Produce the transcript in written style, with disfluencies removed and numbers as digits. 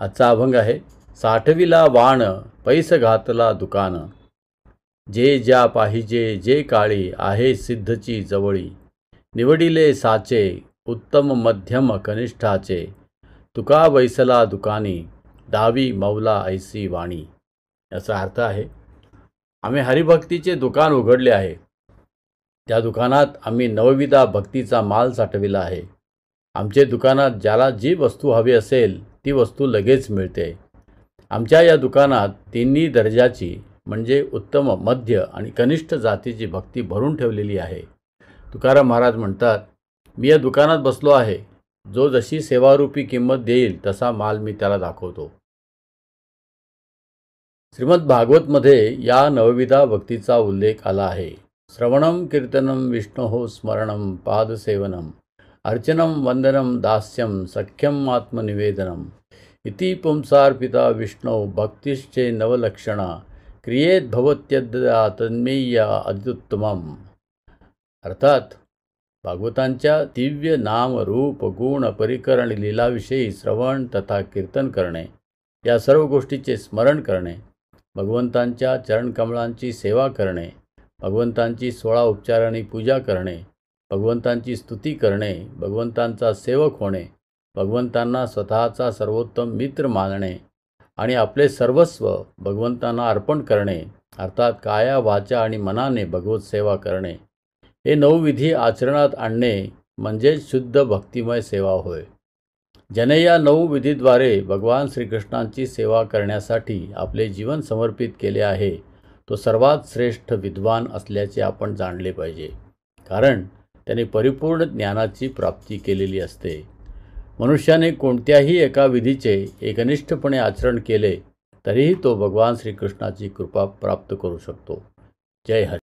आजचा अभंग आहे. साठविला वाण पैस घातला दुकान, जे ज्या पाहिजे जे काळी आहे सिद्धची जवळी. निवडिले साचे उत्तम मध्यम कनिष्ठाचे, तुका बैसला दुकानी दावी मौला ऐसी वाणी. याचा अर्थ आहे, आम्ही हरिभक्तीचे दुकान उघडले आहे. त्या दुकानात आम्ही नवविधा भक्तीचा माल साठविला आहे. आमचे दुकानात ज्याला जी वस्तू हवी असेल ती वस्तू लगेच मिळते. आमच्या या दुकानात तिन्ही दर्जाची म्हणजे उत्तम, मध्य आणि कनिष्ठ जातीची भक्ती भरून ठेवलेली आहे. तुकाराम महाराज म्हणतात, मी या दुकानात बसलो आहे. जो जशी सेवारूपी किंमत देईल तसा माल मी त्याला दाखवतो. श्रीमद भागवतमध्ये या नवविधा भक्तीचा उल्लेख आला आहे. श्रवणम कीर्तनम विष्णोः स्मरणम पादसेवनम अर्चनम वंदनम दास्यम सख्यम आत्मनिवेदनम इति पुंसार्पिता विष्णो भक्तिश्चे नवलक्षणा क्रियेत भवत्यद्या तन्मेय अत्युत्तमम. अर्थात भागवतांच्या दिव्य नाम रूप गुण परिकरण लीलाविषयी श्रवण तथा कीर्तन करणे, या सर्व गोष्टीचे स्मरण करणे, भगवंतांच्या चरणकमळांची सेवा करणे, भगवंतांची 16 उपचारांनी पूजा करणे, भगवंतांची स्तुती करणे, भगवंतांचा सेवक होणे, भगवंतांना स्वतःचा सर्वोत्तम मित्र मानणे आणि आपले सर्वस्व भगवंतांना अर्पण करणे, अर्थात काया वाचा आणि मनाने भगवत सेवा करणे, हे 9 विधी आचरणात आणणे म्हणजे शुद्ध भक्तिमय सेवा होय. ज्याने या 9 विधीद्वारे भगवान श्रीकृष्णांची सेवा करण्यासाठी आपले जीवन समर्पित केले आहे, तो सर्वात श्रेष्ठ विद्वान असल्याचे आपण जाणले पाहिजे. कारण त्याने परिपूर्ण ज्ञानाची प्राप्ती केलेली असते. मनुष्याने कोणत्याही एका विधीचे एकनिष्ठपणे आचरण केले तरीही तो भगवान श्रीकृष्णाची कृपा प्राप्त करू शकतो. जय हरी.